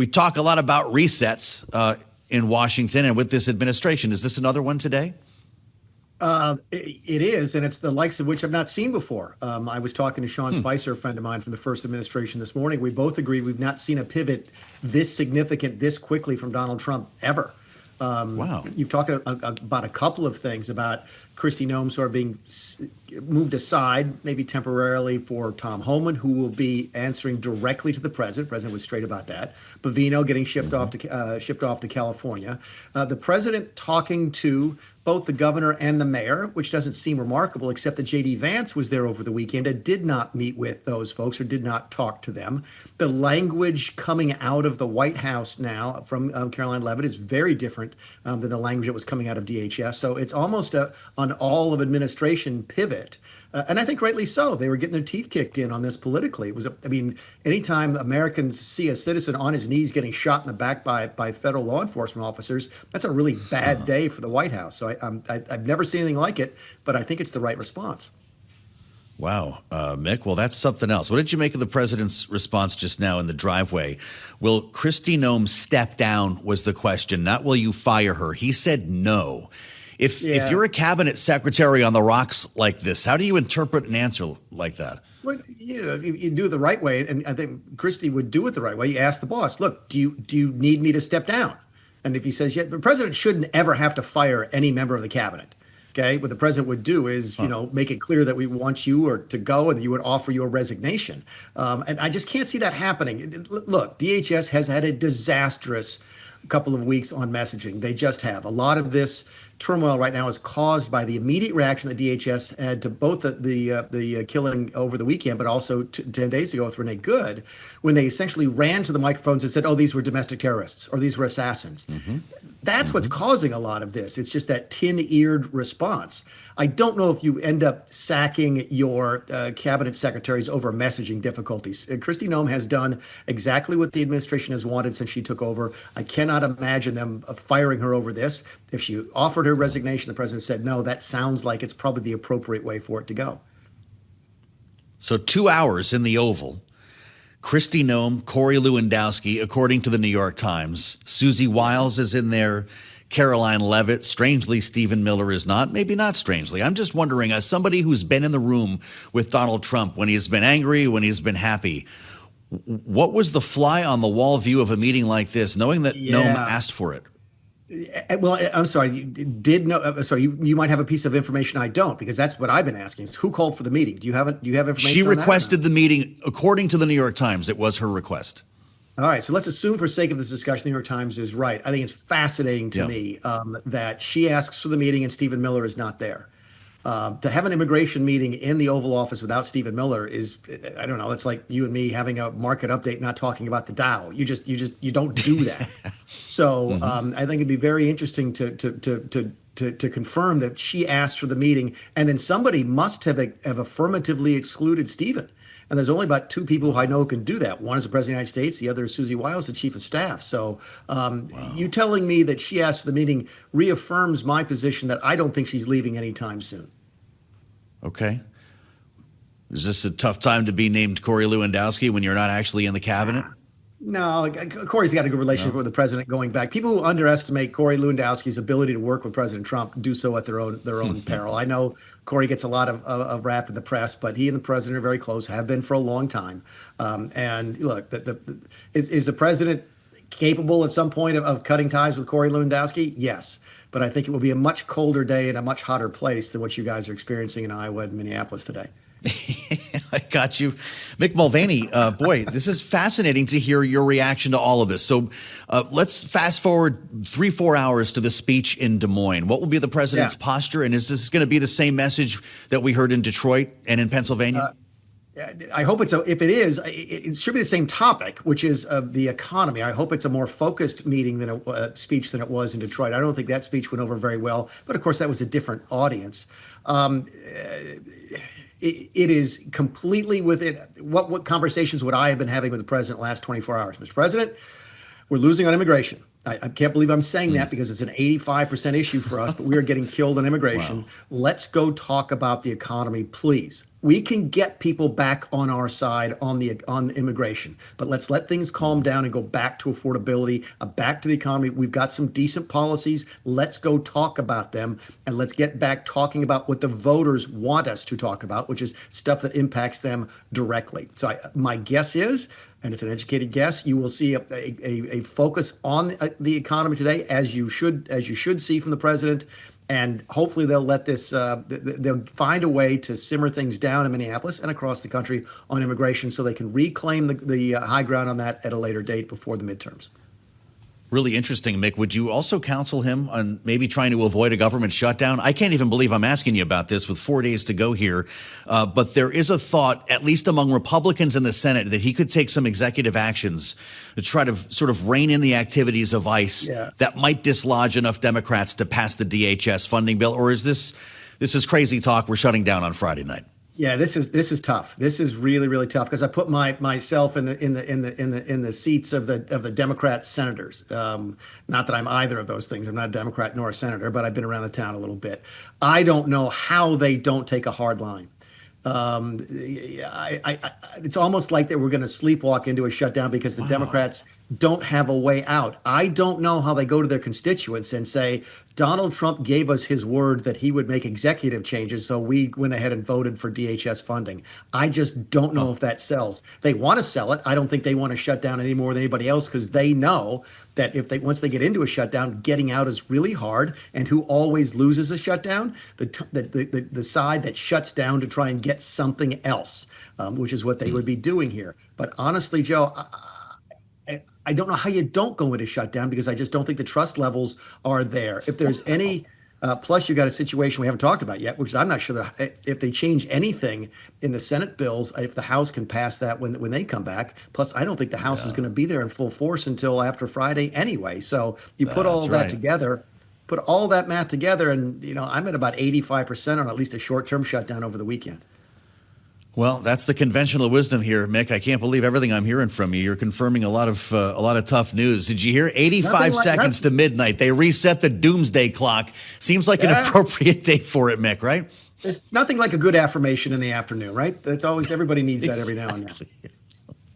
We talk a lot about resets in Washington and with this administration. Is this another one today? It is, and it's the likes of which I've not seen before. I was talking to Sean Spicer, a friend of mine from the first administration this morning. We both agree we've not seen a pivot this significant, this quickly from Donald Trump ever. Wow. You've talked about a couple of things about Kristi Noem sort of being moved aside, maybe temporarily, for Tom Homan, who will be answering directly to the president. The president was straight about that. Bavino getting shipped off to California. The president talking to both the governor and the mayor, which doesn't seem remarkable, except that J.D. Vance was there over the weekend and did not meet with those folks or did not talk to them. The language coming out of the White House now from Caroline Leavitt is very different than the language that was coming out of DHS. So it's almost an all of administration pivot. And I think rightly so. They were getting their teeth kicked in on this politically. It was, anytime Americans see a citizen on his knees getting shot in the back by federal law enforcement officers, that's a really bad day for the White House. So I've never seen anything like it, but I think it's the right response. Wow, Mick. Well, that's something else. What did you make of the president's response just now in the driveway? Will Kristi Noem step down was the question, not will you fire her. He said no. If you're a cabinet secretary on the rocks like this, how do you interpret an answer like that? Well, you do it the right way, and I think Kristi would do it the right way. You ask the boss, look, do you need me to step down? And if he says, yeah, the president shouldn't ever have to fire any member of the cabinet. Okay, what the president would do is, make it clear that we want you to go and that you would offer your resignation. And I just can't see that happening. Look, DHS has had a disastrous couple of weeks on messaging. They just have. A lot of this turmoil right now is caused by the immediate reaction that DHS had to both the killing over the weekend, but also 10 days ago with Renee Good, when they essentially ran to the microphones and said, oh, these were domestic terrorists or these were assassins. That's what's causing a lot of this. It's just that tin-eared response. I don't know if you end up sacking your cabinet secretaries over messaging difficulties. Kristi Noem has done exactly what the administration has wanted since she took over. I cannot imagine them firing her over this. If she offered her resignation, the president said, no, that sounds like it's probably the appropriate way for it to go. So 2 hours in the Oval. Kristi Noem, Cory Lewandowski, according to the New York Times. Susie Wiles is in there. Caroline Leavitt. Strangely, Stephen Miller is not. Maybe not strangely. I'm just wondering, as somebody who's been in the room with Donald Trump when he's been angry, when he's been happy, what was the fly on the wall view of a meeting like this, knowing that Noem asked for it? Well, I'm sorry. You might have a piece of information I don't, because that's what I've been asking. Who called for the meeting? Do you have information? She requested the meeting. According to the New York Times, it was her request. All right. So let's assume, for sake of this discussion, the New York Times is right. I think it's fascinating to me that she asks for the meeting and Stephen Miller is not there. To have an immigration meeting in the Oval Office without Stephen Miller is, I don't know, it's like you and me having a market update, not talking about the Dow. You don't do that. So I think it'd be very interesting to confirm that she asked for the meeting, and then somebody must have affirmatively excluded Stephen. And there's only about two people who I know can do that. One is the President of the United States. The other is Susie Wiles, the Chief of Staff. So you telling me that she asked for the meeting reaffirms my position that I don't think she's leaving anytime soon. Okay. Is this a tough time to be named Cory Lewandowski when you're not actually in the cabinet? No, Cory's got a good relationship with the president going back. People who underestimate Cory Lewandowski's ability to work with President Trump do so at their own peril. I know Cory gets a lot of rap in the press, but he and the president are very close, have been for a long time. And look, is the president capable at some point of cutting ties with Cory Lewandowski? Yes. But I think it will be a much colder day in a much hotter place than what you guys are experiencing in Iowa and Minneapolis today. I got you. Mick Mulvaney, boy, this is fascinating to hear your reaction to all of this. So let's fast forward 3-4 hours to the speech in Des Moines. What will be the president's posture? And is this going to be the same message that we heard in Detroit and in Pennsylvania? I hope if it is, it should be the same topic, which is the economy. I hope it's a more focused meeting than a speech than it was in Detroit. I don't think that speech went over very well, but of course that was a different audience. It is completely within what conversations would I have been having with the president the last 24 hours? Mr. President, we're losing on immigration. I can't believe I'm saying that because it's an 85% issue for us, but we are getting killed on immigration. Wow. Let's go talk about the economy, please. We can get people back on our side on immigration, but let's let things calm down and go back to affordability, back to the economy. We've got some decent policies. Let's go talk about them, and let's get back talking about what the voters want us to talk about, which is stuff that impacts them directly. So my guess is, and it's an educated guess, you will see a focus on the economy today, as you should see from the president. And hopefully they'll let this, they'll find a way to simmer things down in Minneapolis and across the country on immigration so they can reclaim the high ground on that at a later date before the midterms. Really interesting, Mick. Would you also counsel him on maybe trying to avoid a government shutdown? I can't even believe I'm asking you about this with 4 days to go here. But there is a thought, at least among Republicans in the Senate, that he could take some executive actions to try to sort of rein in the activities of ICE that might dislodge enough Democrats to pass the DHS funding bill. Or is this is crazy talk? We're shutting down on Friday night. Yeah, this is tough. This is really, really tough because I put myself in the seats of the Democrat senators. Not that I'm either of those things. I'm not a Democrat nor a senator, but I've been around the town a little bit. I don't know how they don't take a hard line. It's almost like that we're going to sleepwalk into a shutdown because the Democrats don't have a way out. I don't know how they go to their constituents and say, Donald Trump gave us his word that he would make executive changes, so we went ahead and voted for DHS funding. I just don't know if that sells. They want to sell it. I don't think they want to shut down any more than anybody else because they know that once they get into a shutdown, getting out is really hard. And who always loses a shutdown? The side that shuts down to try and get something else, which is what they would be doing here. But honestly, Joe, I don't know how you don't go into shutdown because I just don't think the trust levels are there. If there's any, plus you got a situation we haven't talked about yet, which is I'm not sure that if they change anything in the Senate bills, if the House can pass that when they come back. Plus, I don't think the House is going to be there in full force until after Friday anyway. So you put all of that together, put all that math together, and I'm at about 85% on at least a short-term shutdown over the weekend. Well, that's the conventional wisdom here, Mick. I can't believe everything I'm hearing from you. You're confirming a lot of tough news. Did you hear? 85 seconds to midnight. They reset the doomsday clock. Seems like an appropriate date for it, Mick, right? There's nothing like a good affirmation in the afternoon, right? That's always, everybody needs that every now and then.